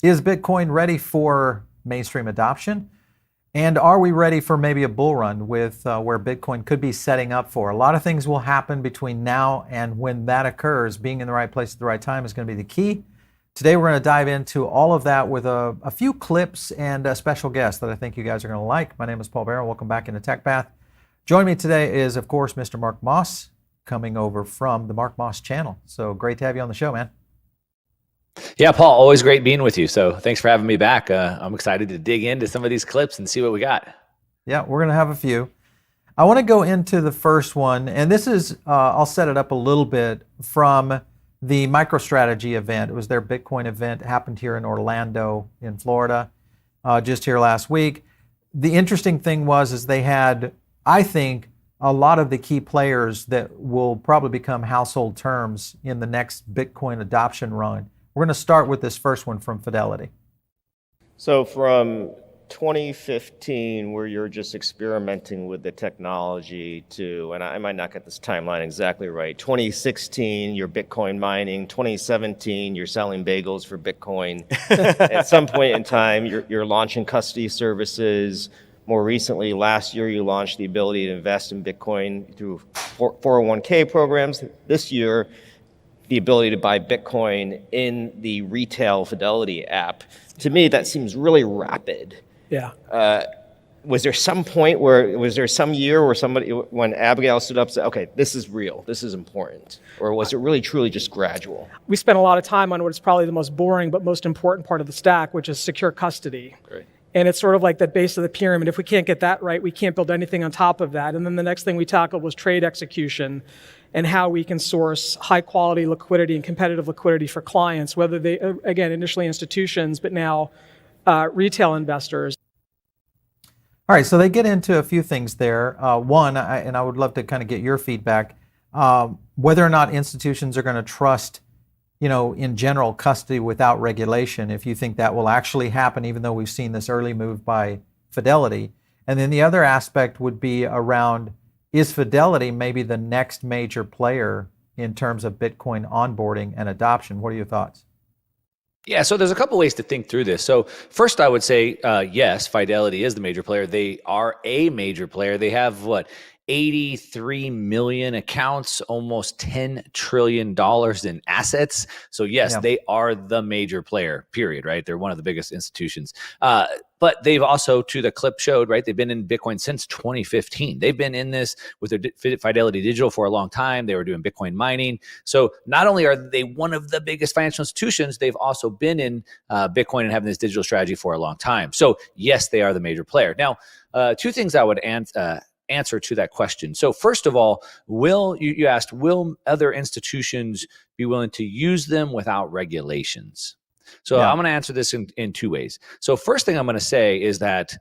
Is Bitcoin ready for mainstream adoption? And are we ready for maybe a bull run with where Bitcoin could be setting up for? A lot of things will happen between now and when that occurs. Being in the right place at the right time is going to be the key. Today, we're going to dive into all of that with a few clips and a special guest that I think you guys are going to like. My name is Paul Barron. Welcome back into Tech Path. Joining me today is, of course, Mr. Mark Moss, coming over from the Mark Moss channel. So great to have you on the show, man. Yeah, Paul, always great being with you. So thanks for having me back. I'm excited to dig into some of these clips and see what we got. Yeah, we're going to have a few. I want to go into the first one, and this is, I'll set it up a little bit from the Microstrategy event. It was their Bitcoin event. It happened here in Orlando, in Florida, just here last week. The interesting thing is they had, I think, a lot of the key players that will probably become household terms in the next Bitcoin adoption run. We're going to start with this first one from Fidelity. So from 2015, where you're just experimenting with the technology, to, and I might not get this timeline exactly right, 2016, you're Bitcoin mining, 2017, you're selling bagels for Bitcoin. At some point in time, you're launching custody services. More recently, last year, you launched the ability to invest in Bitcoin through 401k programs. This year, the ability to buy Bitcoin in the retail Fidelity app. To me, that seems really rapid. Yeah. Was there some point was there some year where when Abigail stood up and said, okay, this is real, this is important? Or was it really truly just gradual? We spent a lot of time on what is probably the most boring but most important part of the stack, which is secure custody. Great. And it's sort of like that base of the pyramid. If we can't get that right, we can't build anything on top of that. And then the next thing we tackled was trade execution and how we can source high quality liquidity and competitive liquidity for clients, whether they, again, initially institutions, but now retail investors. All right, so they get into a few things there. One, and I would love to kind of get your feedback, whether or not institutions are going to trust, in general, custody without regulation, if you think that will actually happen, even though we've seen this early move by Fidelity. And then the other aspect would be around, is Fidelity maybe the next major player in terms of Bitcoin onboarding and adoption? What are your thoughts? Yeah, so there's a couple ways to think through this. So first, I would say, yes, Fidelity is the major player. They are a major player. They have 83 million accounts, almost $10 trillion in assets. So yes, Yeah. They are the major player, period, right? They're one of the biggest institutions. But they've also, to the clip showed, right, they've been in Bitcoin since 2015. They've been in this with their Fidelity Digital for a long time. They were doing Bitcoin mining. So not only are they one of the biggest financial institutions, they've also been in Bitcoin and having this digital strategy for a long time. So yes, they are the major player. Now, two things I would answer to that question. So first of all, you asked, will other institutions be willing to use them without regulations? So Yeah. I'm going to answer this in two ways. So first thing I'm going to say is that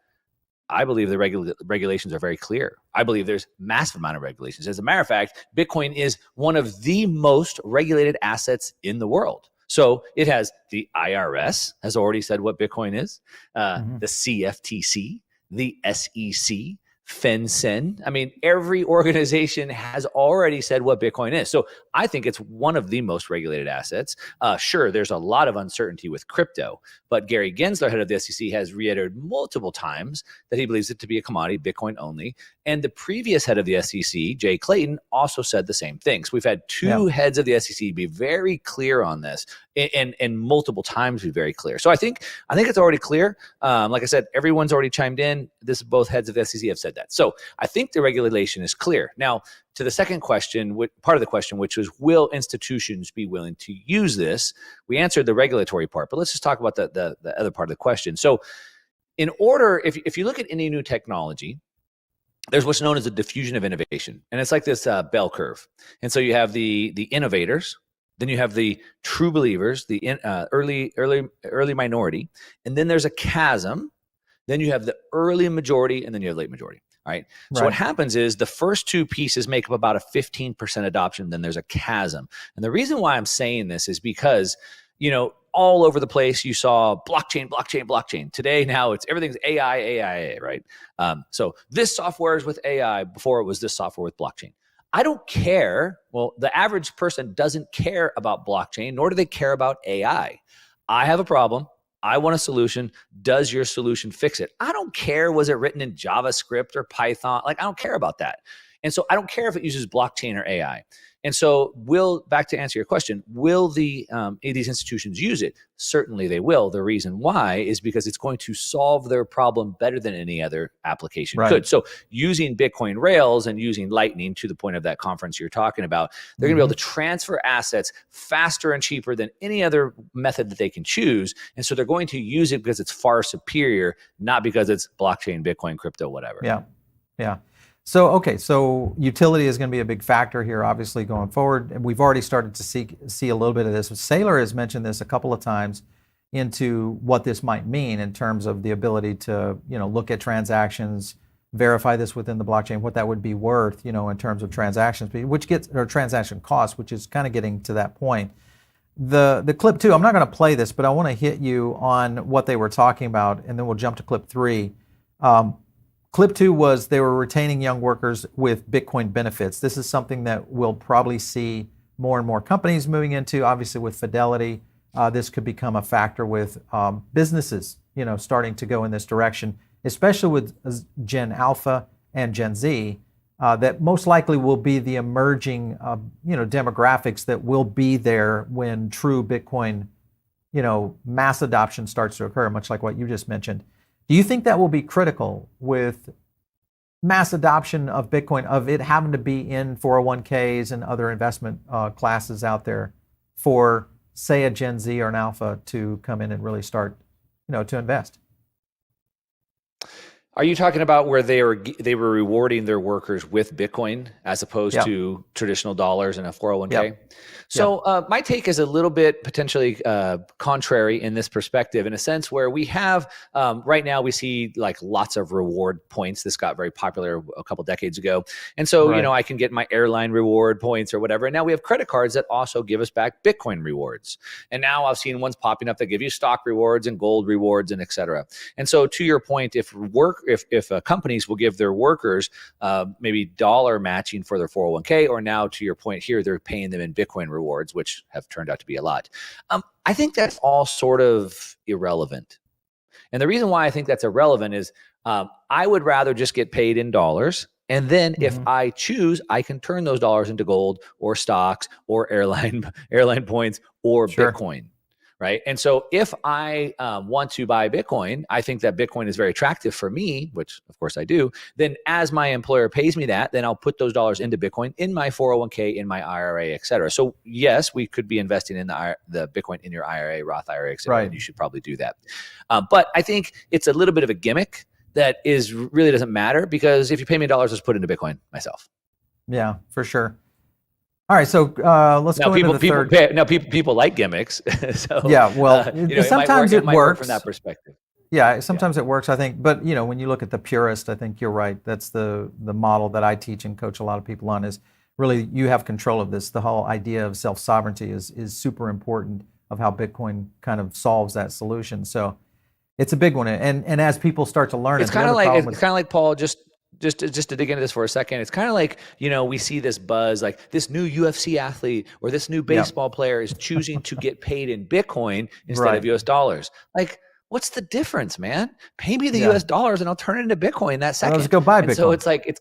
I believe the regulations are very clear. I believe there's massive amount of regulations. As a matter of fact, Bitcoin is one of the most regulated assets in the world. So it has the IRS has already said what Bitcoin is, the CFTC, the SEC, FinCEN. I mean, every organization has already said what Bitcoin is. So I think it's one of the most regulated assets. Sure, there's a lot of uncertainty with crypto, but Gary Gensler, head of the SEC, has reiterated multiple times that he believes it to be a commodity, Bitcoin only. And the previous head of the SEC, Jay Clayton, also said the same thing. So we've had two heads of the SEC be very clear on this, and multiple times be very clear. So I think it's already clear. Like I said, everyone's already chimed in. Both heads of the SEC have said that. So I think the regulation is clear. Now, to the second question, part of the question, which was, will institutions be willing to use this? We answered the regulatory part, but let's just talk about the other part of the question. So in order, if you look at any new technology, there's what's known as a diffusion of innovation. And it's like this bell curve. And so you have the innovators, then you have the true believers, the early minority, and then there's a chasm. Then you have the early majority, and then you have late majority. All right. So what happens is the first two pieces make up about a 15% adoption. Then there's a chasm. And the reason why I'm saying this is because, all over the place, you saw blockchain, blockchain, blockchain. Today, now everything's AI, right? So this software is with AI. Before it was this software with blockchain. I don't care. Well, the average person doesn't care about blockchain, nor do they care about AI. I have a problem I want a solution. Does your solution fix it? I don't care. Was it written in JavaScript or Python? Like, I don't care about that. And so I don't care if it uses blockchain or AI. And so back to answer your question, will these institutions use it? Certainly they will. The reason why is because it's going to solve their problem better than any other application could. So using Bitcoin rails and using Lightning, to the point of that conference you're talking about, they're going to be able to transfer assets faster and cheaper than any other method that they can choose. And so they're going to use it because it's far superior, not because it's blockchain, Bitcoin, crypto, whatever. Yeah. So utility is going to be a big factor here, obviously, going forward. And we've already started to see a little bit of this. Saylor has mentioned this a couple of times into what this might mean in terms of the ability to, look at transactions, verify this within the blockchain, what that would be worth, in terms of transactions, or transaction costs, which is kind of getting to that point. The clip 2, I'm not going to play this, but I want to hit you on what they were talking about, and then we'll jump to clip 3. Clip 2 was they were retaining young workers with Bitcoin benefits. This is something that we'll probably see more and more companies moving into. Obviously, with Fidelity, this could become a factor with businesses, starting to go in this direction, especially with Gen Alpha and Gen Z, that most likely will be the emerging, demographics that will be there when true Bitcoin, mass adoption starts to occur, much like what you just mentioned. Do you think that will be critical with mass adoption of Bitcoin, of it having to be in 401ks and other investment classes out there for, say, a Gen Z or an Alpha to come in and really start, to invest? Are you talking about where they were rewarding their workers with Bitcoin as opposed to traditional dollars and a 401k? So my take is a little bit potentially contrary in this perspective, in a sense where we have right now we see like lots of reward points. This got very popular a couple decades ago, and so I can get my airline reward points or whatever. And now we have credit cards that also give us back Bitcoin rewards. And now I've seen ones popping up that give you stock rewards and gold rewards and et cetera. And so to your point, if companies will give their workers maybe dollar matching for their 401k, or now to your point here, they're paying them in Bitcoin rewards, which have turned out to be a lot. I think that's all sort of irrelevant. And the reason why I think that's irrelevant is I would rather just get paid in dollars. And then if I choose, I can turn those dollars into gold or stocks or airline points or Bitcoin. Right. And so if I want to buy Bitcoin, I think that Bitcoin is very attractive for me, which of course I do. Then as my employer pays me that, then I'll put those dollars into Bitcoin in my 401k, in my IRA, et cetera. So yes, we could be investing in the Bitcoin in your IRA, Roth IRA, et cetera. And you should probably do that. But I think it's a little bit of a gimmick that really doesn't matter, because if you pay me dollars, I'll just put it into Bitcoin myself. Yeah, for sure. All right, so let's go into the third. People like gimmicks. So, sometimes it works from that perspective. Yeah, sometimes it works, I think. But when you look at the purist, I think you're right. That's the model that I teach and coach a lot of people on, is really you have control of this. The whole idea of self-sovereignty is super important, of how Bitcoin kind of solves that solution. So it's a big one. And as people start to learn, it's kind of like Paul, just to dig into this for a second, it's kind of like, we see this buzz, like this new UFC athlete or this new baseball player is choosing to get paid in Bitcoin instead of US dollars. Like, what's the difference, man? Pay me the US dollars and I'll turn it into Bitcoin that second. Let's go buy Bitcoin. And so it's like,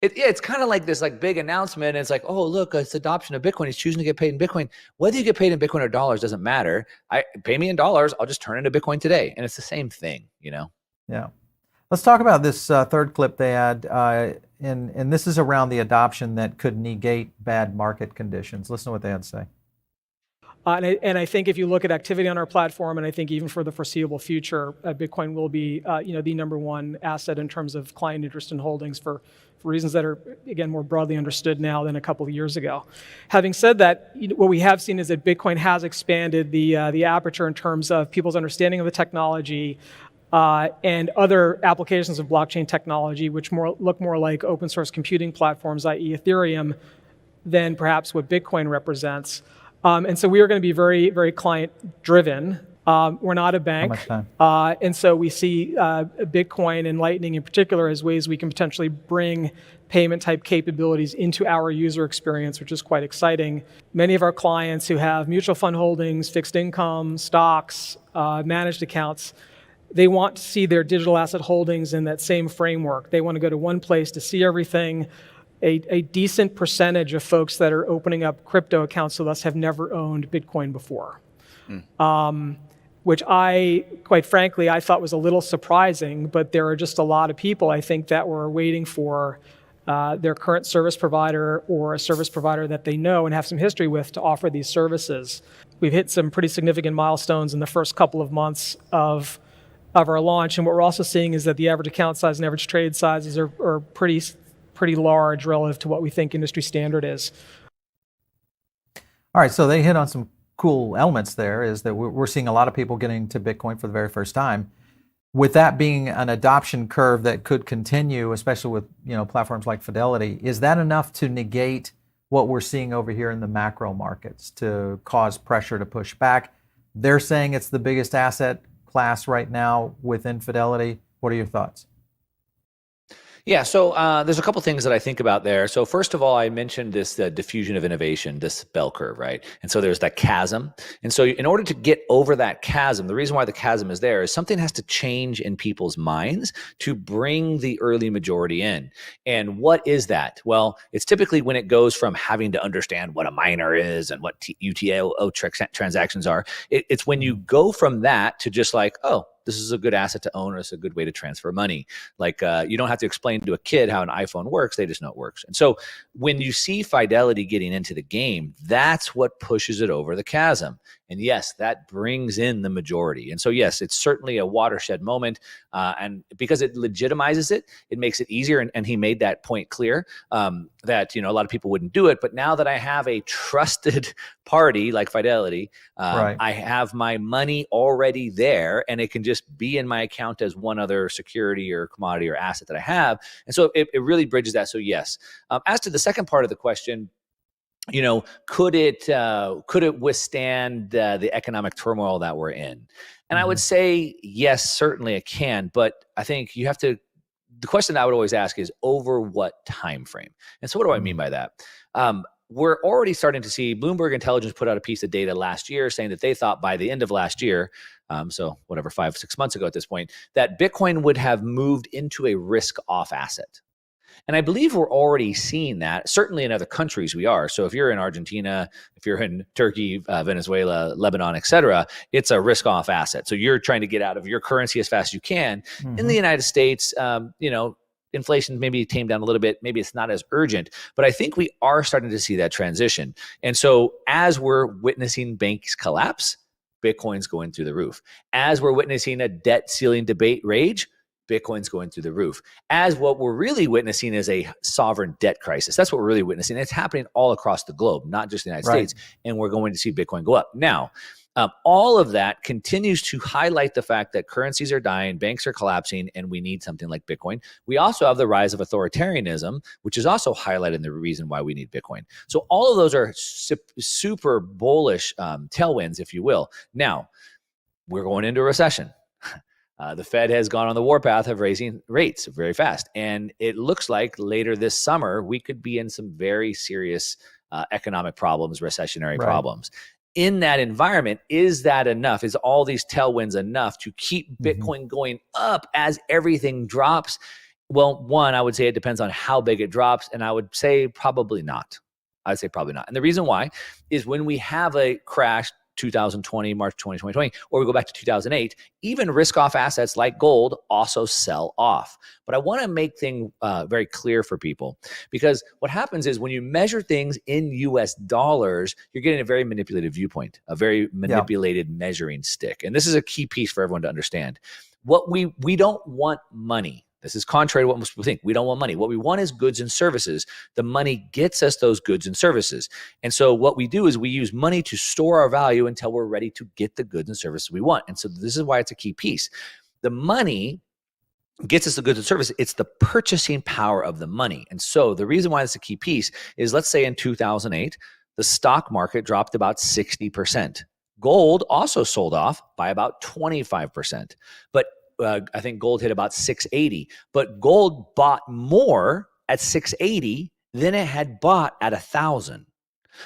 it's kind of like this like big announcement. And it's like, oh, look, it's adoption of Bitcoin. He's choosing to get paid in Bitcoin. Whether you get paid in Bitcoin or dollars doesn't matter. Pay me in dollars. I'll just turn it into Bitcoin today. And it's the same thing, Yeah. Let's talk about this third clip they had, and this is around the adoption that could negate bad market conditions. Listen to what they had to say. And I think if you look at activity on our platform, and I think even for the foreseeable future, Bitcoin will be the number one asset in terms of client interest in holdings for reasons that are, again, more broadly understood now than a couple of years ago. Having said that, what we have seen is that Bitcoin has expanded the aperture in terms of people's understanding of the technology, and other applications of blockchain technology, which look more like open source computing platforms, i.e. Ethereum, than perhaps what Bitcoin represents. And so we are going to be very, very client driven. We're not a How bank. much time? And so we see Bitcoin and Lightning in particular as ways we can potentially bring payment type capabilities into our user experience, which is quite exciting. Many of our clients who have mutual fund holdings, fixed income, stocks, managed accounts, they want to see their digital asset holdings in that same framework. They want to go to one place to see everything. A decent percentage of folks that are opening up crypto accounts with us have never owned Bitcoin before. Which quite frankly, I thought was a little surprising, but there are just a lot of people, I think, that were waiting for their current service provider or a service provider that they know and have some history with to offer these services. We've hit some pretty significant milestones in the first couple of months of our launch, and what we're also seeing is that the average account size and average trade sizes are pretty large relative to what we think industry standard is. All right, so they hit on some cool elements there, is that we're seeing a lot of people getting to Bitcoin for the very first time. With that being an adoption curve that could continue, especially with platforms like Fidelity, is that enough to negate what we're seeing over here in the macro markets to cause pressure to push back? They're saying it's the biggest asset class right now within Fidelity. What are your thoughts? Yeah, so there's a couple things that I think about there. So first of all, I mentioned this diffusion of innovation, this bell curve, right? And so there's that chasm. And so in order to get over that chasm, the reason why the chasm is there is something has to change in people's minds to bring the early majority in. And what is that? Well, it's typically when it goes from having to understand what a miner is and what UTO transactions are. It's when you go from that to just like, oh, this is a good asset to own, or it's a good way to transfer money. Like you don't have to explain to a kid how an iPhone works. They just know it works. And so when you see Fidelity getting into the game, that's what pushes it over the chasm. And yes, that brings in the majority. And so yes, it's certainly a watershed moment. And because it legitimizes it, it makes it easier. And he made that point clear that, a lot of people wouldn't do it. But now that I have a trusted party like Fidelity, Right. I have my money already there, and it can just be in my account as one other security or commodity or asset that I have. And so it really bridges that. So yes. As to the second part of the question, could it withstand the economic turmoil that we're in? And I would say, yes, certainly it can. But I think the question I would always ask is over what time frame? And so what do I mean by that? We're already starting to see Bloomberg Intelligence put out a piece of data last year saying that they thought by the end of last year, so whatever, 5-6 months ago at this point, that Bitcoin would have moved into a risk-off asset. And I believe we're already seeing that. Certainly in other countries we are. So if you're in Argentina, if you're in Turkey, Venezuela, Lebanon, et cetera, it's a risk-off asset. So you're trying to get out of your currency as fast as you can. In the United States, inflation maybe tamed down a little bit. Maybe it's not as urgent, but I think we are starting to see that transition. And so as we're witnessing banks collapse, Bitcoin's going through the roof. As we're witnessing a debt ceiling debate rage, Bitcoin's going through the roof. As what we're really witnessing is a sovereign debt crisis. That's what we're really witnessing. It's happening all across the globe, not just the United States. And we're going to see Bitcoin go up. Now, all of that continues to highlight the fact that currencies are dying, banks are collapsing, and we need something like Bitcoin. We also have the rise of authoritarianism, which is also highlighting the reason why we need Bitcoin. So all of those are super bullish tailwinds, if you will. Now, we're going into a recession. The Fed has gone on the warpath of raising rates very fast. And it looks like later this summer, we could be in some very serious economic problems, recessionary problems. In that environment, is that enough? Is all these tailwinds enough to keep Bitcoin going up as everything drops? Well, one, I would say it depends on how big it drops. And I would say probably not. I'd say probably not. And the reason why is when we have a crash, 2020, March 2020, or we go back to 2008, even risk-off assets like gold also sell off. But I want to make things very clear for people, because what happens is when you measure things in US dollars, you're getting a very manipulated viewpoint, a very manipulated measuring stick. And this is a key piece for everyone to understand. What we don't want money. This is contrary to what most people think. We don't want money. What we want is goods and services. The money gets us those goods and services. And so what we do is we use money to store our value until we're ready to get the goods and services we want. And so this is why it's a key piece. The money gets us the goods and services. It's the purchasing power of the money. And so the reason why it's a key piece is, let's say in 2008, the stock market dropped about 60%. Gold also sold off by about 25%. But I think gold hit about 680. But gold bought more at 680 than it had bought at 1,000.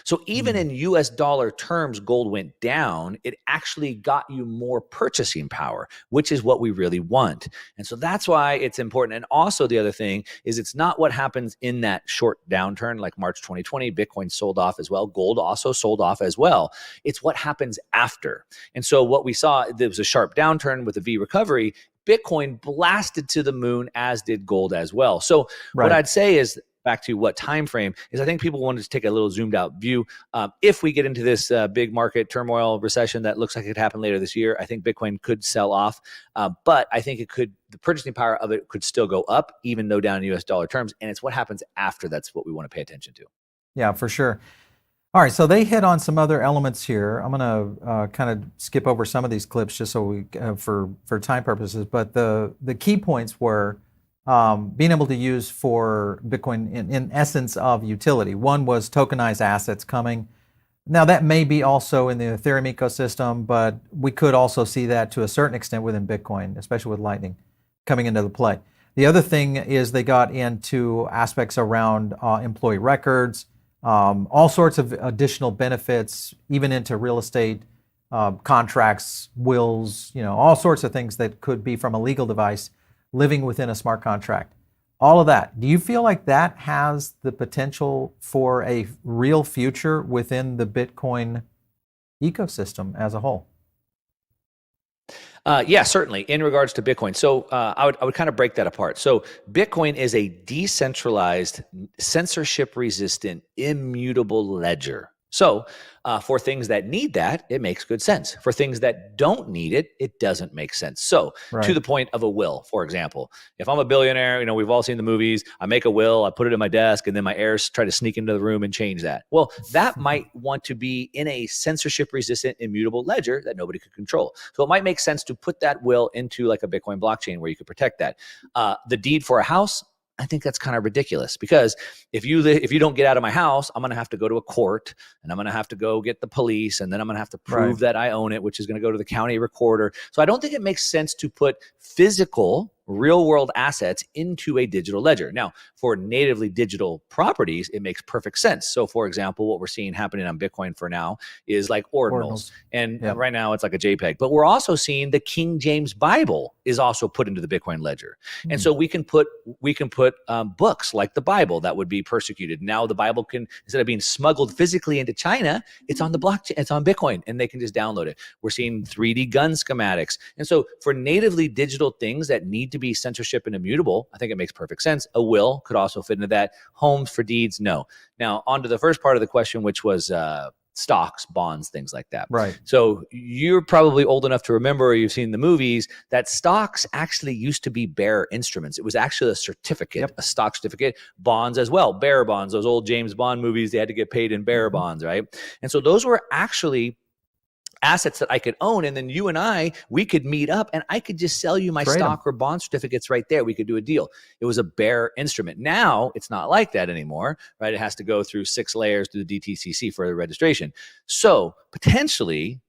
So even in US dollar terms, gold went down. It actually got you more purchasing power, which is what we really want. And so that's why it's important. And also the other thing is it's not what happens in that short downturn like March 2020, Bitcoin sold off as well. Gold also sold off as well. It's what happens after. And so what we saw, there was a sharp downturn with a V recovery. Bitcoin blasted to the moon, as did gold as well. So what I'd say is, back to what time frame is, I think people wanted to take a little zoomed out view. If we get into this big market turmoil recession that looks like it could happen later this year, I think Bitcoin could sell off. But I think the purchasing power of it could still go up, even though down in US dollar terms. And it's what happens after that's what we want to pay attention to. Yeah, for sure. All right, so they hit on some other elements here. I'm going to kind of skip over some of these clips just so we, for time purposes. But the key points were being able to use for Bitcoin in essence of utility. One was tokenized assets coming. Now that may be also in the Ethereum ecosystem, but we could also see that to a certain extent within Bitcoin, especially with Lightning coming into the play. The other thing is they got into aspects around employee records, all sorts of additional benefits, even into real estate, contracts, wills, all sorts of things that could be from a legal device living within a smart contract. All of that. Do you feel like that has the potential for a real future within the Bitcoin ecosystem as a whole? Yeah, certainly in regards to Bitcoin. So I would kind of break that apart. So Bitcoin is a decentralized, censorship-resistant, immutable ledger. So for things that need that, it makes good sense. For things that don't need it, it doesn't make sense. So to the point of a will, for example, if I'm a billionaire, we've all seen the movies, I make a will, I put it in my desk, and then my heirs try to sneak into the room and change that. Well, that might want to be in a censorship-resistant, immutable ledger that nobody could control. So it might make sense to put that will into like a Bitcoin blockchain where you could protect that. The deed for a house, I think that's kind of ridiculous, because if you don't get out of my house, I'm going to have to go to a court, and I'm going to have to go get the police, and then I'm going to have to prove that I own it, which is going to go to the county recorder. So I don't think it makes sense to put physical real world assets into a digital ledger. Now, for natively digital properties, it makes perfect sense. So for example, what we're seeing happening on Bitcoin for now is like ordinals. And right now it's like a JPEG, but we're also seeing the King James Bible is also put into the Bitcoin ledger. And so we can put books like the Bible that would be persecuted. Now the Bible can, instead of being smuggled physically into China, it's on the blockchain, it's on Bitcoin, and they can just download it. We're seeing 3D gun schematics. And so for natively digital things that need to be censorship and immutable, I think it makes perfect sense. A will could also fit into that. Homes for deeds, no. Now, on to the first part of the question, which was stocks, bonds, things like that. Right. So you're probably old enough to remember, or you've seen the movies, that stocks actually used to be bearer instruments. It was actually a certificate, a stock certificate. Bonds as well, bearer bonds. Those old James Bond movies, they had to get paid in bearer bonds, right? And so those were actually assets that I could own, and then you and we could meet up, and I could just sell you my stock or bond certificates right there. We could do a deal. It was a bearer instrument. Now it's not like that anymore, right? It has to go through 6 layers to the DTCC for the registration. So potentially,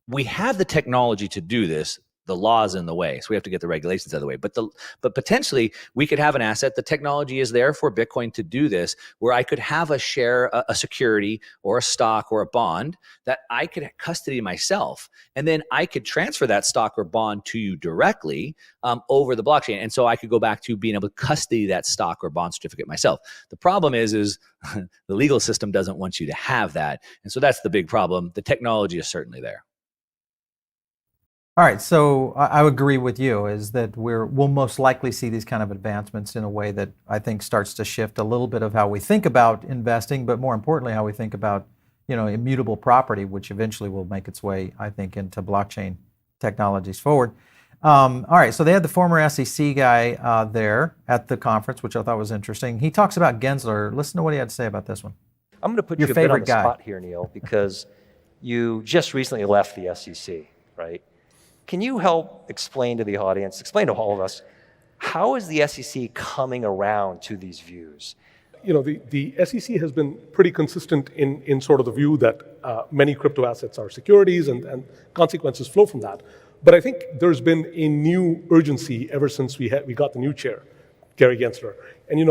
we have the technology to do this. The law is in the way, so we have to get the regulations out of the way. But potentially, we could have an asset. The technology is there for Bitcoin to do this, where I could have a share, a security, or a stock, or a bond that I could custody myself, and then I could transfer that stock or bond to you directly over the blockchain. And so I could go back to being able to custody that stock or bond certificate myself. The problem is the legal system doesn't want you to have that, and so that's the big problem. The technology is certainly there. All right, so I agree with you, is that we'll most likely see these kind of advancements in a way that I think starts to shift a little bit of how we think about investing, but more importantly, how we think about, immutable property, which eventually will make its way, I think, into blockchain technologies forward. All right, so they had the former SEC guy there at the conference, which I thought was interesting. He talks about Gensler. Listen to what he had to say about this one. I'm going to put Your you a bit on favorite the guy. spot here, Neil, because you just recently left the SEC, right? Can you help explain to the audience, explain to all of us, how is the SEC coming around to these views? the SEC has been pretty consistent in sort of the view that many crypto assets are securities and consequences flow from that. But I think there's been a new urgency ever since we got the new chair, Gary Gensler. And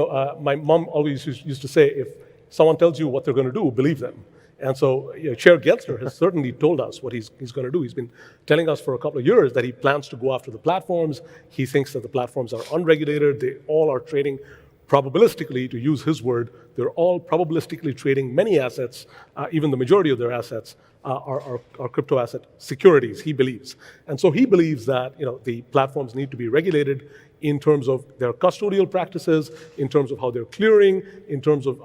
my mom always used to say, if someone tells you what they're going to do, believe them. And so Chair Gensler has certainly told us what he's going to do. He's been telling us for a couple of years that he plans to go after the platforms. He thinks that the platforms are unregulated. They all are trading probabilistically, to use his word. They're all probabilistically trading many assets. Even the majority of their assets are crypto asset securities, he believes. And so he believes that the platforms need to be regulated in terms of their custodial practices, in terms of how they're clearing, in terms of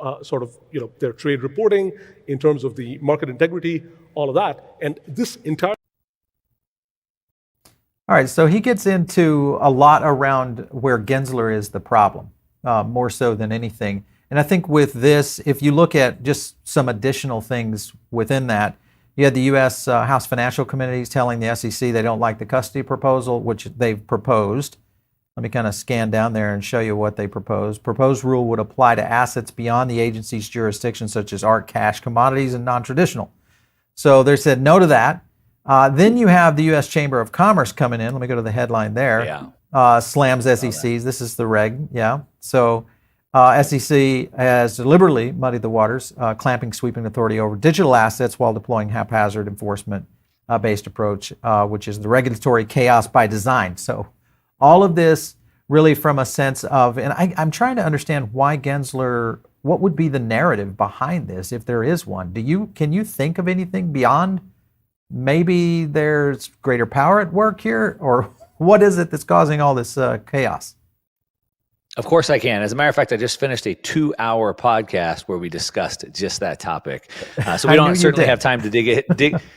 their trade reporting, in terms of the market integrity, all of that. And this entire... All right, so he gets into a lot around where Gensler is the problem, more so than anything. And I think with this, if you look at just some additional things within that, you had the U.S. House Financial Committees telling the SEC they don't like the custody proposal, which they've proposed. Let me kind of scan down there and show you what they proposed. Proposed rule would apply to assets beyond the agency's jurisdiction, such as art, cash, commodities, and non-traditional. So they said no to that. Then you have the U.S. Chamber of Commerce coming in. Let me go to the headline there. Yeah. Slams SECs. This is the reg. Yeah. So SEC has deliberately muddied the waters, clamping sweeping authority over digital assets while deploying haphazard enforcement-based approach, which is the regulatory chaos by design. So all of this really from a sense of, and I'm trying to understand why Gensler, what would be the narrative behind this, if there is one? Can you think of anything beyond maybe there's greater power at work here, or what is it that's causing all this chaos? Of course I can. As a matter of fact, I just finished a 2-hour podcast where we discussed just that topic. So we don't certainly have time to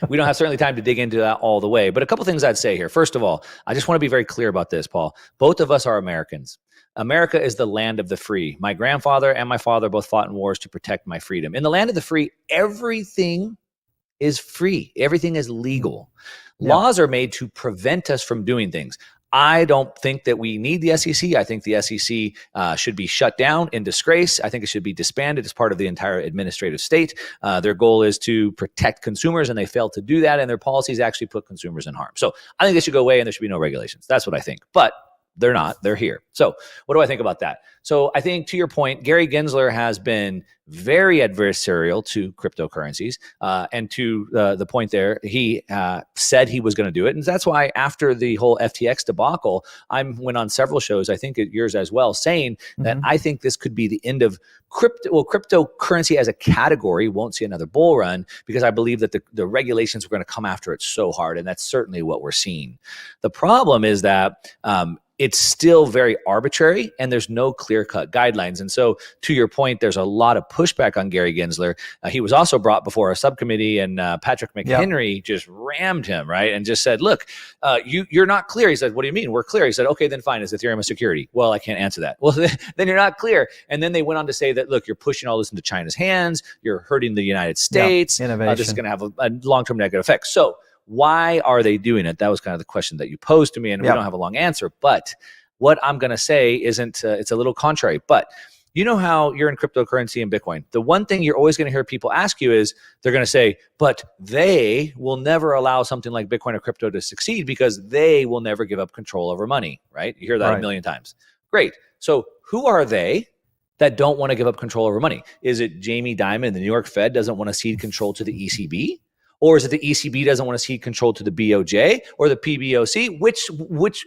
we don't have certainly time to dig into that all the way. But a couple things I'd say here. First of all, I just want to be very clear about this, Paul. Both of us are Americans. America is the land of the free. My grandfather and my father both fought in wars to protect my freedom. In the land of the free, everything is free. Everything is legal. Yeah. Laws are made to prevent us from doing things. I don't think that we need the SEC. I think the SEC should be shut down in disgrace. I think it should be disbanded as part of the entire administrative state. Their goal is to protect consumers, and they failed to do that, and their policies actually put consumers in harm. So I think they should go away, and there should be no regulations. That's what I think. But they're not. They're here. So what do I think about that? So I think, to your point, Gary Gensler has been very adversarial to cryptocurrencies. And to the point there, he said he was going to do it. And that's why after the whole FTX debacle, I went on several shows, I think yours as well, saying that I think this could be the end of crypto. Well, cryptocurrency as a category won't see another bull run, because I believe that the regulations are going to come after it so hard. And that's certainly what we're seeing. The problem is that it's still very arbitrary, and there's no clear-cut guidelines. And so, to your point, there's a lot of pushback on Gary Gensler. He was also brought before a subcommittee, and Patrick McHenry just rammed him, right, and just said, look, you're not clear. He said, what do you mean? We're clear. He said, okay, then fine. Is Ethereum a security? Well, I can't answer that. Well, then you're not clear. And then they went on to say that, look, you're pushing all this into China's hands. You're hurting the United States. Innovation. This is going to have a long-term negative effect. So why are they doing it? That was kind of the question that you posed to me, and we don't have a long answer. But what I'm going to say isn't, it's a little contrary. But you know how you're in cryptocurrency and Bitcoin. The one thing you're always going to hear people ask you is, they're going to say, but they will never allow something like Bitcoin or crypto to succeed because they will never give up control over money, right? You hear that a million times. Great. So who are they that don't want to give up control over money? Is it Jamie Dimon and the New York Fed doesn't want to cede control to the ECB? Or is it the ECB doesn't want to cede control to the BOJ or the PBOC?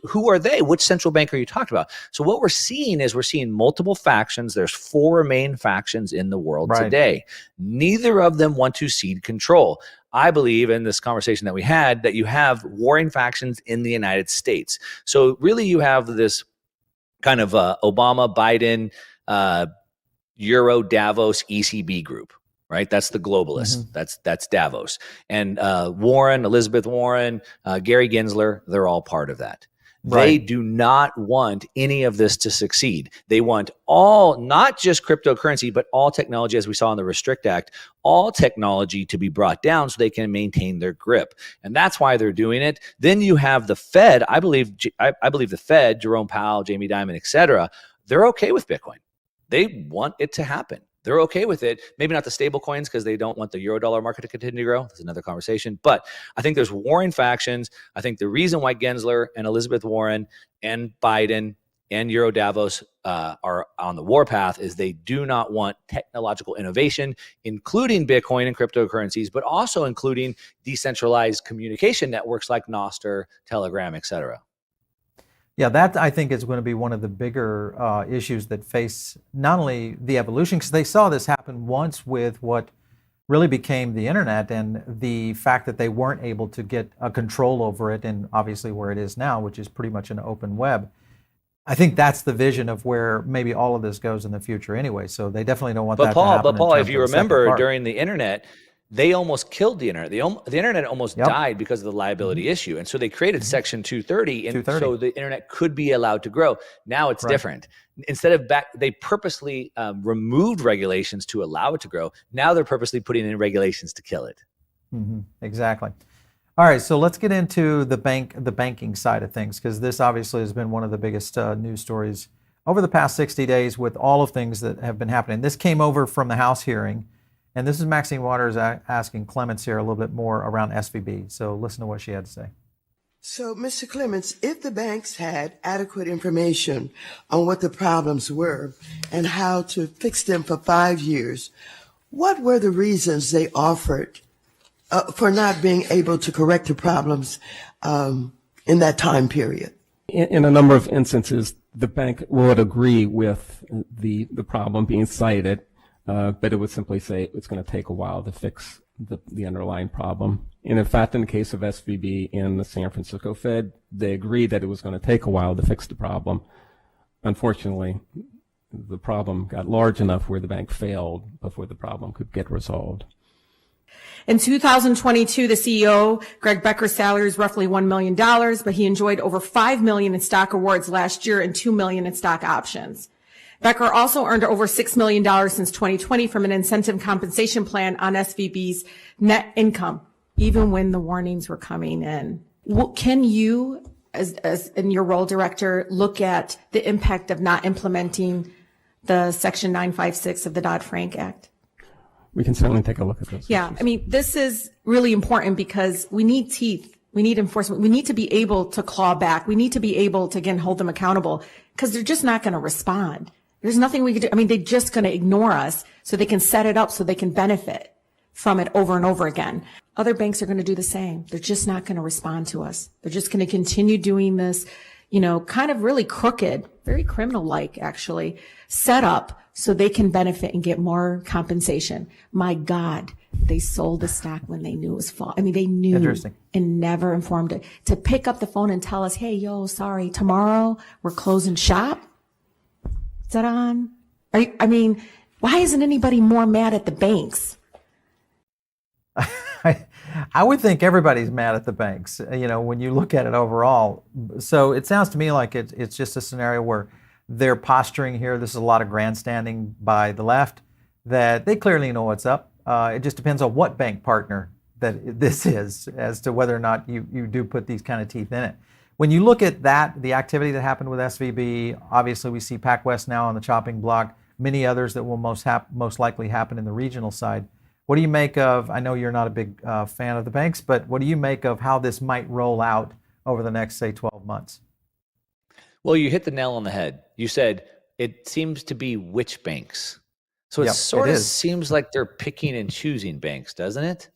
Who are they? Which central bank are you talking about? So what we're seeing is multiple factions. There's 4 main factions in the world today. Neither of them want to cede control. I believe in this conversation that we had that you have warring factions in the United States. So really you have this kind of Obama, Biden, Euro, Davos, ECB group. Right, that's the globalists. That's Davos, and Warren, Elizabeth Warren, Gary Gensler. They're all part of that. They do not want any of this to succeed. They want all, not just cryptocurrency, but all technology, as we saw in the Restrict Act, all technology to be brought down so they can maintain their grip, and that's why they're doing it. Then you have the Fed. I believe the Fed, Jerome Powell, Jamie Dimon, etc. They're okay with Bitcoin. They want it to happen. They're okay with it. Maybe not the stable coins because they don't want the Eurodollar market to continue to grow. That's another conversation. But I think there's warring factions. I think the reason why Gensler and Elizabeth Warren and Biden and Euro Davos are on the warpath is they do not want technological innovation, including Bitcoin and cryptocurrencies, but also including decentralized communication networks like Nostr, Telegram, et cetera. Yeah, that I think is going to be one of the bigger issues that face not only the evolution, because they saw this happen once with what really became the internet and the fact that they weren't able to get a control over it, and obviously where it is now, which is pretty much an open web. I think that's the vision of where maybe all of this goes in the future anyway. So they definitely don't want that to happen. But Paul, if you remember during the internet, they almost killed the internet. The internet almost died because of the liability issue. And so they created Section 230, and so the internet could be allowed to grow. Now it's different. Instead of they purposely removed regulations to allow it to grow. Now they're purposely putting in regulations to kill it. Exactly. All right, so let's get into the banking side of things, because this obviously has been one of the biggest news stories over the past 60 days with all of things that have been happening. This came over from the House hearing. And this is Maxine Waters asking Clements here a little bit more around SVB. So listen to what she had to say. So, Mr. Clements, if the banks had adequate information on what the problems were and how to fix them for 5 years, what were the reasons they offered for not being able to correct the problems in that time period? In a number of instances, the bank would agree with the problem being cited. But it would simply say it's going to take a while to fix the underlying problem. And in fact, in the case of SVB and the San Francisco Fed, they agreed that it was going to take a while to fix the problem. Unfortunately, the problem got large enough where the bank failed before the problem could get resolved. In 2022, the CEO, Greg Becker's salary is roughly $1 million, but he enjoyed over $5 million in stock awards last year and $2 million in stock options. Becker also earned over $6 million since 2020 from an incentive compensation plan on SVB's net income, even when the warnings were coming in. Can you, as in your role, Director, look at the impact of not implementing the Section 956 of the Dodd-Frank Act? We can certainly take a look at this. Yeah, I mean, this is really important because we need teeth. We need enforcement. We need to be able to claw back. We need to be able to, again, hold them accountable because they're just not going to respond. There's nothing we can do. I mean, they're just going to ignore us so they can set it up so they can benefit from it over and over again. Other banks are going to do the same. They're just not going to respond to us. They're just going to continue doing this, kind of really crooked, very criminal-like, actually, set up so they can benefit and get more compensation. My God, they sold the stock when they knew it was false. I mean, they knew and never informed it. To pick up the phone and tell us, hey, sorry, tomorrow we're closing shop. Is that on? Why isn't anybody more mad at the banks? I would think everybody's mad at the banks, when you look at it overall. So it sounds to me like it's just a scenario where they're posturing here. This is a lot of grandstanding by the left, that they clearly know what's up. It just depends on what bank partner that this is as to whether or not you do put these kind of teeth in it. When you look at that, the activity that happened with SVB, obviously we see PacWest now on the chopping block, many others that will most likely happen in the regional side. What do you make of, I know you're not a big fan of the banks, but what do you make of how this might roll out over the next, say, 12 months? Well, you hit the nail on the head. You said it seems to be which banks. So it sort of seems like they're picking and choosing banks, doesn't it?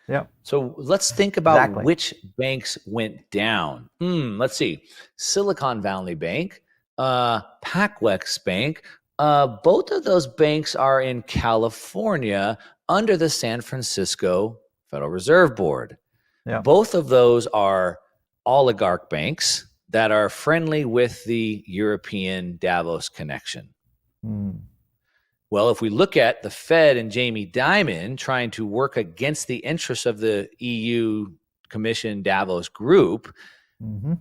Yeah. So let's think about which banks went down. Let's see. Silicon Valley Bank, PacWest Bank. Both of those banks are in California under the San Francisco Federal Reserve Board. Yeah. Both of those are oligarch banks that are friendly with the European Davos connection. Well, if we look at the Fed and Jamie Dimon trying to work against the interests of the EU Commission Davos group,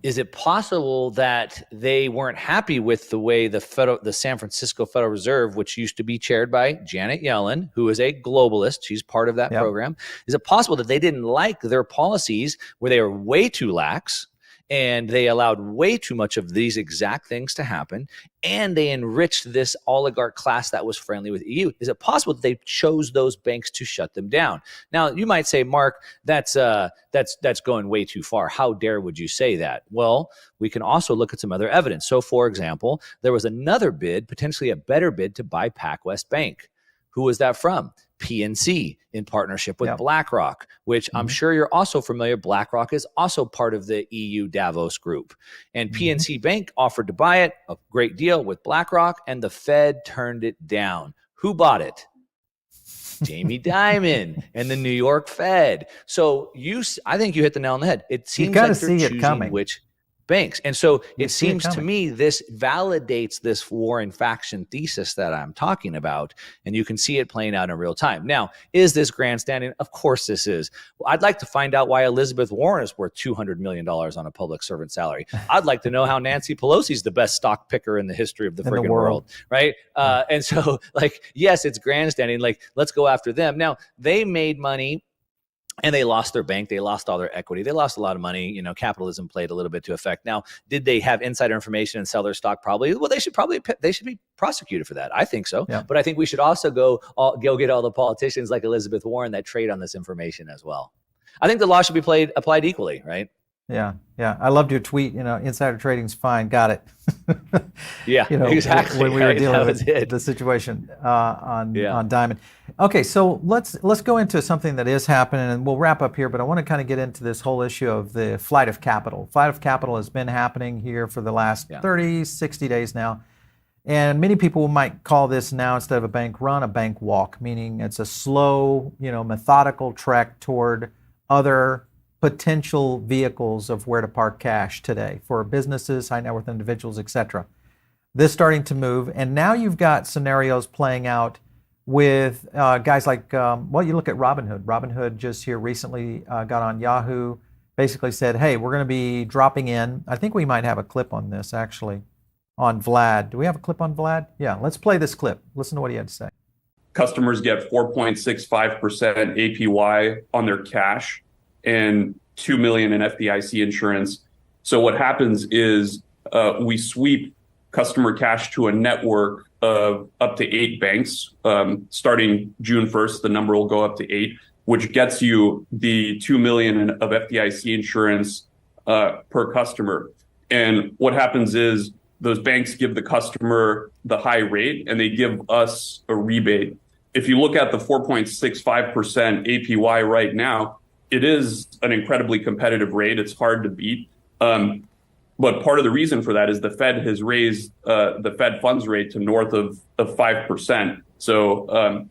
is it possible that they weren't happy with the way the San Francisco Federal Reserve, which used to be chaired by Janet Yellen, who is a globalist, she's part of that program, is it possible that they didn't like their policies where they were way too lax And they allowed way too much of these exact things to happen. And they enriched this oligarch class that was friendly with EU. Is it possible that they chose those banks to shut them down? Now, you might say, Mark, that's going way too far. How dare would you say that? Well, we can also look at some other evidence. So, for example, there was another bid, potentially a better bid, to buy PacWest Bank. Who was that from? PNC in partnership with BlackRock, which I'm sure you're also familiar. BlackRock is also part of the EU Davos group. And PNC Bank offered to buy it, a great deal with BlackRock, and the Fed turned it down. Who bought it? Jamie Dimon and the New York Fed. So I think you hit the nail on the head. It seems like they're choosing which banks. And so it seems to me this validates this war and faction thesis that I'm talking about, and you can see it playing out in real time. Now, is this grandstanding? Of course this is. Well, I'd like to find out why Elizabeth Warren is worth $200 million on a public servant salary. I'd like to know how Nancy Pelosi's the best stock picker in the history of the friggin' world, right? And so, yes, it's grandstanding. Let's go after them. Now, they made money. And they lost their bank. They lost all their equity. They lost a lot of money. Capitalism played a little bit to effect. Now, did they have insider information and sell their stock? Probably. Well, they should be prosecuted for that. I think so. Yeah. But I think we should also go get all the politicians like Elizabeth Warren that trade on this information as well. I think the law should be applied equally, right? Yeah. I loved your tweet. Insider trading's fine. Got it. Yeah, exactly. When we were dealing with the situation on Diamond. Okay, so let's go into something that is happening, and we'll wrap up here. But I want to kind of get into this whole issue of the flight of capital. Flight of capital has been happening here for the last 30, 60 days now. And many people might call this now, instead of a bank run, a bank walk, meaning it's a slow, methodical trek toward other potential vehicles of where to park cash today for businesses, high net worth individuals, etc. This starting to move, and now you've got scenarios playing out with guys like, you look at Robinhood. Robinhood just here recently got on Yahoo, basically said, hey, we're going to be dropping in. I think we might have a clip on this, actually, on Vlad. Do we have a clip on Vlad? Yeah, let's play this clip. Listen to what he had to say. Customers get 4.65% APY on their cash and $2 million in FDIC insurance. So what happens is we sweep customer cash to a network of up to 8 banks. Starting June 1st, the number will go up to 8, which gets you the $2 million of FDIC insurance per customer. And what happens is those banks give the customer the high rate and they give us a rebate. If you look at the 4.65% APY right now, it is an incredibly competitive rate. It's hard to beat. But part of the reason for that is the Fed has raised the Fed funds rate to north of 5%. So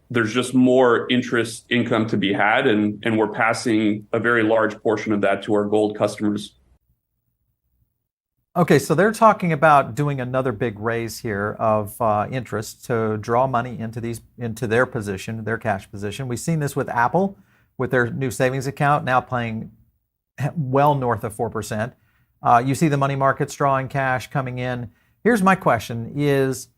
there's just more interest income to be had, and we're passing a very large portion of that to our gold customers. Okay, so they're talking about doing another big raise here of interest to draw money into their position, their cash position. We've seen this with Apple, with their new savings account now playing well north of 4%. You see the money markets drawing cash coming in. Here's my question is,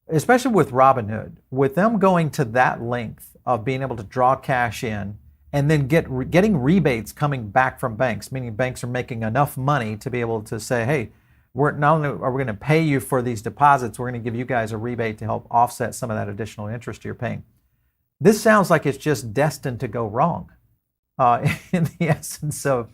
especially with Robinhood, with them going to that length of being able to draw cash in and then getting rebates coming back from banks, meaning banks are making enough money to be able to say, hey, not only are we going to pay you for these deposits, we're going to give you guys a rebate to help offset some of that additional interest you're paying. This sounds like it's just destined to go wrong in the essence of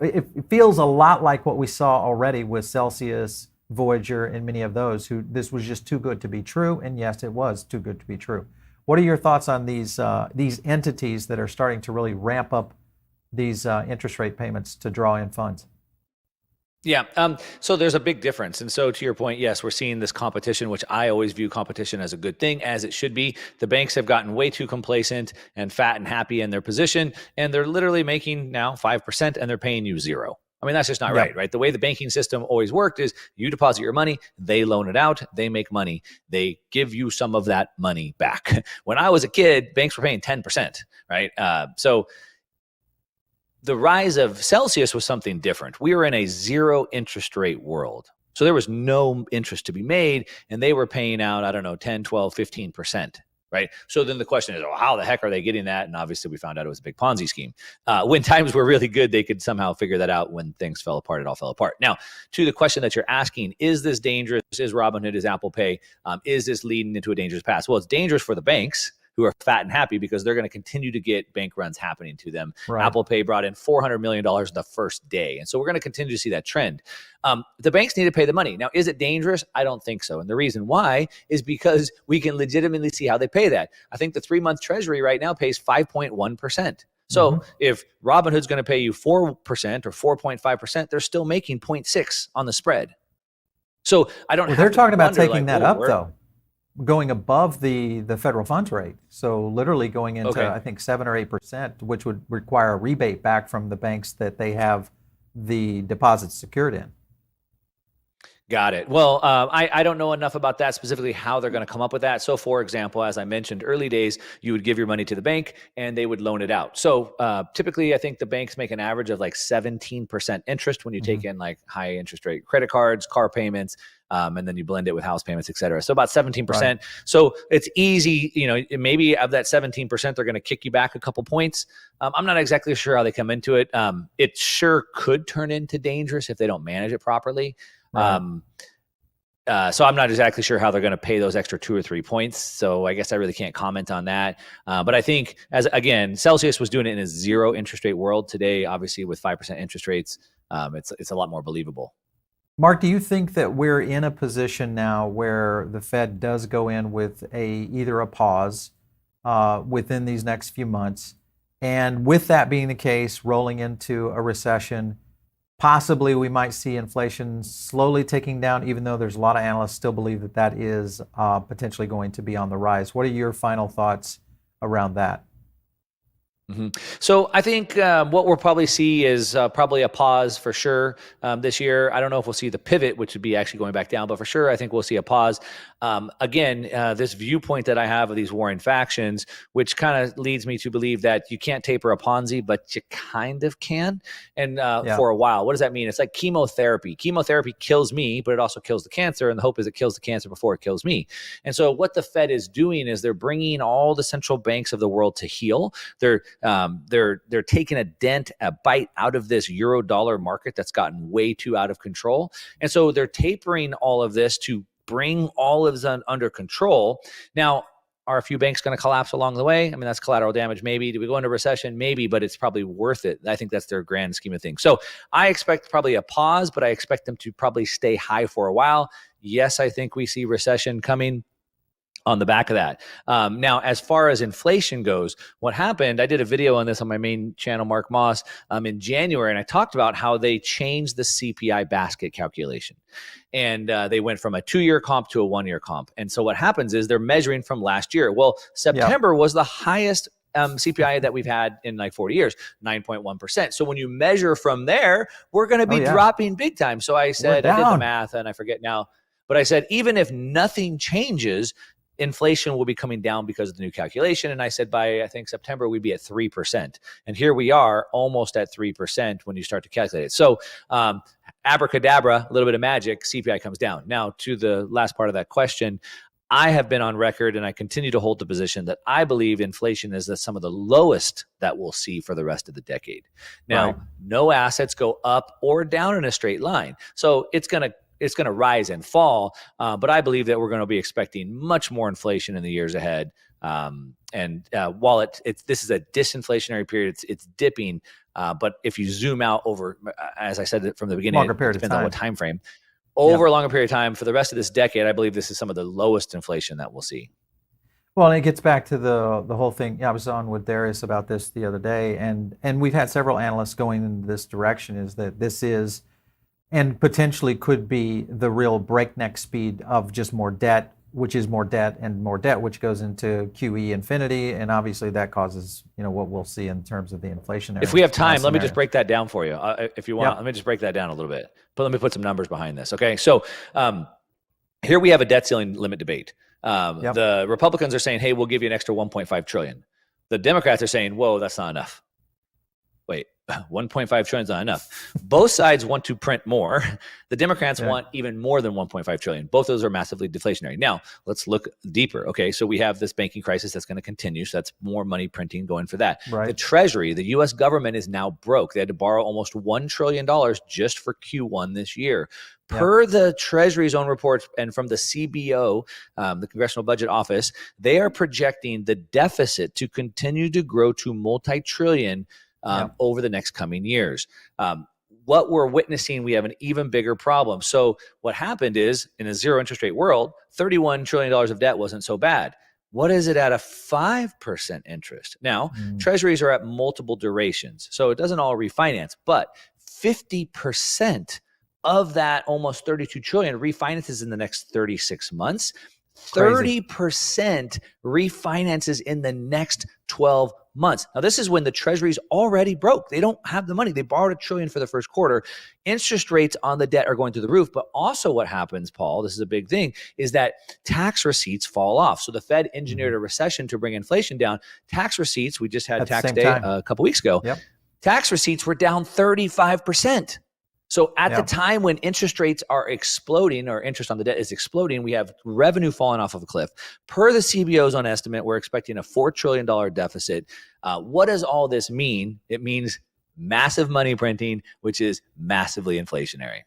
it feels a lot like what we saw already with Celsius, Voyager, and many of those who this was just too good to be true. And yes, it was too good to be true. What are your thoughts on these entities that are starting to really ramp up these interest rate payments to draw in funds? Yeah. So there's a big difference. And so to your point, yes, we're seeing this competition, which I always view competition as a good thing, as it should be. The banks have gotten way too complacent and fat and happy in their position, and they're literally making now 5% and they're paying you 0. I mean, that's just not right? The way the banking system always worked is you deposit your money, they loan it out, they make money, they give you some of that money back. When I was a kid, banks were paying 10%, right? So the rise of Celsius was something different. We were in a 0 interest rate world. So there was no interest to be made, and they were paying out, 10, 12, 15%. right? So then the question is, oh, how the heck are they getting that? And obviously we found out it was a big Ponzi scheme. When times were really good, they could somehow figure that out. When things fell apart, it all fell apart. Now, to the question that you're asking, is this dangerous? Is Robinhood, is Apple Pay, is this leading into a dangerous path? Well, it's dangerous for the banks who are fat and happy because they're going to continue to get bank runs happening to them. Right. Apple Pay brought in $400 million the first day. And so we're going to continue to see that trend. The banks need to pay the money. Now, is it dangerous? I don't think so. And the reason why is because we can legitimately see how they pay that. I think the 3-month treasury right now pays 5.1%. So if Robinhood's going to pay you 4% or 4.5%, they're still making 0.6 on the spread. So I don't. They're talking about taking like, that up though, going above the federal funds rate. So literally going into I think 7 or 8%, which would require a rebate back from the banks that they have the deposits secured in. Got it. Well, I don't know enough about that specifically, how they're going to come up with that. So, for example, as I mentioned, early days, you would give your money to the bank and they would loan it out. So typically, I think the banks make an average of like 17% interest when you take in like high interest rate credit cards, car payments, and then you blend it with house payments, et cetera. So about 17%. Right. So it's easy, you know, maybe of that 17%, they're going to kick you back a couple points. I'm not exactly sure how they come into it. It sure could turn into dangerous if they don't manage it properly. Right. So I'm not exactly sure how they're going to pay those extra 2 or 3 points. So I guess I really can't comment on that. But I think, as again, Celsius was doing it in a 0 interest rate world. Today, obviously with 5% interest rates, it's a lot more believable. Mark, do you think that we're in a position now where the Fed does go in with either a pause within these next few months, and with that being the case, rolling into a recession? Possibly we might see inflation slowly ticking down, even though there's a lot of analysts still believe that that is potentially going to be on the rise. What are your final thoughts around that? So I think what we'll probably see is probably a pause for sure this year. I don't know if we'll see the pivot, which would be actually going back down, but for sure, I think we'll see a pause. Again, this viewpoint that I have of these warring factions, which kind of leads me to believe that you can't taper a Ponzi, but you kind of can. And for a while, what does that mean? It's like chemotherapy. Chemotherapy kills me, but it also kills the cancer. And the hope is it kills the cancer before it kills me. And so what the Fed is doing is they're bringing all the central banks of the world to heel. They're taking a bite out of this euro dollar market that's gotten way too out of control. And so they're tapering all of this to bring all of this under control. Now, are a few banks going to collapse along the way? I mean, that's collateral damage. Maybe. Do we go into recession? Maybe, but it's probably worth it. I think that's their grand scheme of things. So I expect probably a pause, but I expect them to probably stay high for a while. Yes, I think we see recession coming on the back of that. Now, as far as inflation goes, what happened, I did a video on this on my main channel, Mark Moss, in January, and I talked about how they changed the CPI basket calculation. And they went from a 2-year comp to a 1-year comp. And so what happens is they're measuring from last year. Well, September was the highest CPI that we've had in like 40 years, 9.1%. So when you measure from there, we're going to be dropping big time. So I said, I did the math and I forget now, but I said, even if nothing changes, inflation will be coming down because of the new calculation. And I said by, I think, September, we'd be at 3%. And here we are almost at 3% when you start to calculate it. So abracadabra, a little bit of magic, CPI comes down. Now, to the last part of that question, I have been on record and I continue to hold the position that I believe inflation is some of the lowest that we'll see for the rest of the decade. Now, no assets go up or down in a straight line. So it's going to rise and fall, but I believe that we're going to be expecting much more inflation in the years ahead. And while this is a disinflationary period, it's dipping. But if you zoom out over, as I said from the beginning, it depends on what time frame. Over a longer period of time, for the rest of this decade, I believe this is some of the lowest inflation that we'll see. Well, and it gets back to the whole thing. Yeah, I was on with Darius about this the other day, and we've had several analysts going in this direction, is that this is and potentially could be the real breakneck speed of just more debt, which is more debt and more debt, which goes into QE infinity. And obviously that causes, what we'll see in terms of the inflationary. If we have time, let me just break that down for you. If you want, let me just break that down a little bit. But let me put some numbers behind this. Okay. So here we have a debt ceiling limit debate. The Republicans are saying, hey, we'll give you an extra 1.5 trillion. The Democrats are saying, whoa, that's not enough. wait, 1.5 trillion is not enough. Both sides want to print more. The Democrats want even more than 1.5 trillion. Both of those are massively deflationary. Now, let's look deeper. Okay, so we have this banking crisis that's going to continue. So that's more money printing going for that. Right. The Treasury, the U.S. government is now broke. They had to borrow almost $1 trillion just for Q1 this year. Per the Treasury's own reports and from the CBO, the Congressional Budget Office, they are projecting the deficit to continue to grow to multi-trillion over the next coming years. What we're witnessing, we have an even bigger problem. So what happened is, in a zero interest rate world, $31 trillion of debt wasn't so bad. What is it at a 5% interest? Now, treasuries are at multiple durations, so it doesn't all refinance, but 50% of that almost 32 trillion refinances in the next 36 months. 30% refinances in the next 12 months. Now, this is when the Treasury's already broke. They don't have the money. They borrowed $1 trillion for the first quarter. Interest rates on the debt are going through the roof. But also what happens, Paul, this is a big thing, is that tax receipts fall off. So the Fed engineered a recession to bring inflation down. Tax receipts, we just had tax day a couple weeks ago. Tax receipts were down 35%. So at the time when interest rates are exploding, or interest on the debt is exploding, we have revenue falling off of a cliff. Per the CBO's own estimate, we're expecting a $4 trillion deficit. What does all this mean? It means massive money printing, which is massively inflationary.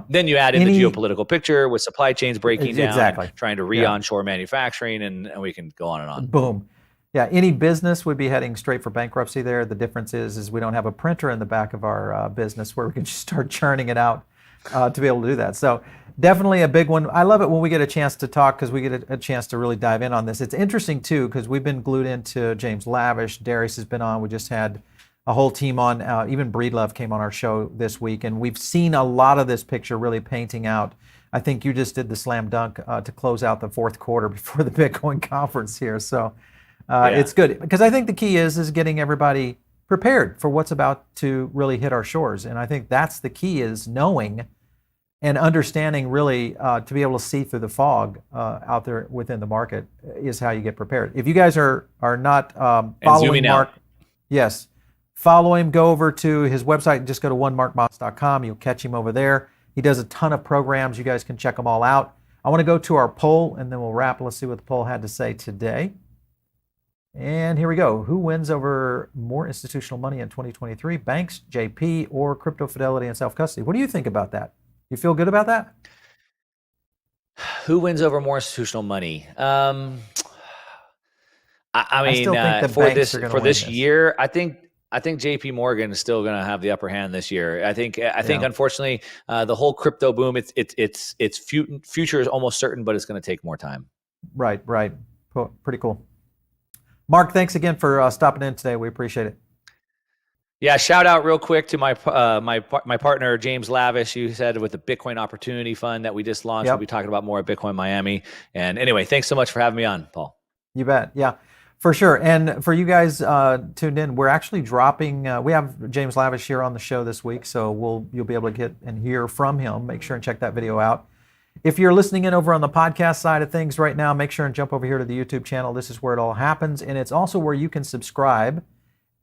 Then you add in the geopolitical picture with supply chains breaking down, trying to re-onshore manufacturing, and we can go on and on. Boom. Yeah, any business would be heading straight for bankruptcy there. The difference is we don't have a printer in the back of our business where we can just start churning it out to be able to do that. So definitely a big one. I love it when we get a chance to talk because we get a chance to really dive in on this. It's interesting too because we've been glued into James Lavish. Darius has been on. We just had a whole team on. Even Breedlove came on our show this week, and we've seen a lot of this picture really painting out. I think you just did the slam dunk to close out the fourth quarter before the Bitcoin conference here. So it's good because I think the key is getting everybody prepared for what's about to really hit our shores. And I think that's the key, is knowing and understanding really to be able to see through the fog out there within the market is how you get prepared. If you guys are not following Mark, follow him, go over to his website, just go to onemarkmoss.com. You'll catch him over there. He does a ton of programs. You guys can check them all out. I want to go to our poll and then we'll wrap. Let's see what the poll had to say today. And here we go. Who wins over more institutional money in 2023? Banks, JP, or crypto Fidelity and self-custody? What do you think about that? You feel good about that? Who wins over more institutional money? I mean, for this year, I think JP Morgan is still going to have the upper hand this year. I think unfortunately, the whole crypto boom, its future is almost certain, but it's going to take more time. Right. Pretty cool. Mark, thanks again for stopping in today. We appreciate it. Yeah, shout out real quick to my partner, James Lavish. You said with the Bitcoin Opportunity Fund that we just launched. We'll be talking about more at Bitcoin Miami. And anyway, thanks so much for having me on, Paul. You bet. Yeah, for sure. And for you guys tuned in, we're actually dropping, we have James Lavish here on the show this week, so you'll be able to get and hear from him. Make sure and check that video out. If you're listening in over on the podcast side of things right now, make sure and jump over here to the YouTube channel. This is where it all happens. And it's also where you can subscribe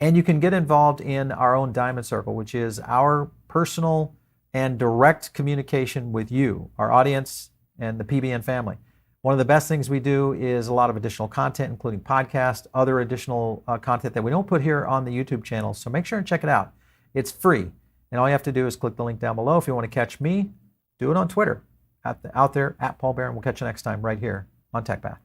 and you can get involved in our own Diamond Circle, which is our personal and direct communication with you, our audience, and the PBN family. One of the best things we do is a lot of additional content, including podcasts, other additional content that we don't put here on the YouTube channel. So make sure and check it out. It's free. And all you have to do is click the link down below. If you want to catch me, do it on Twitter. Out there at Paul Barron. We'll catch you next time right here on TechPath.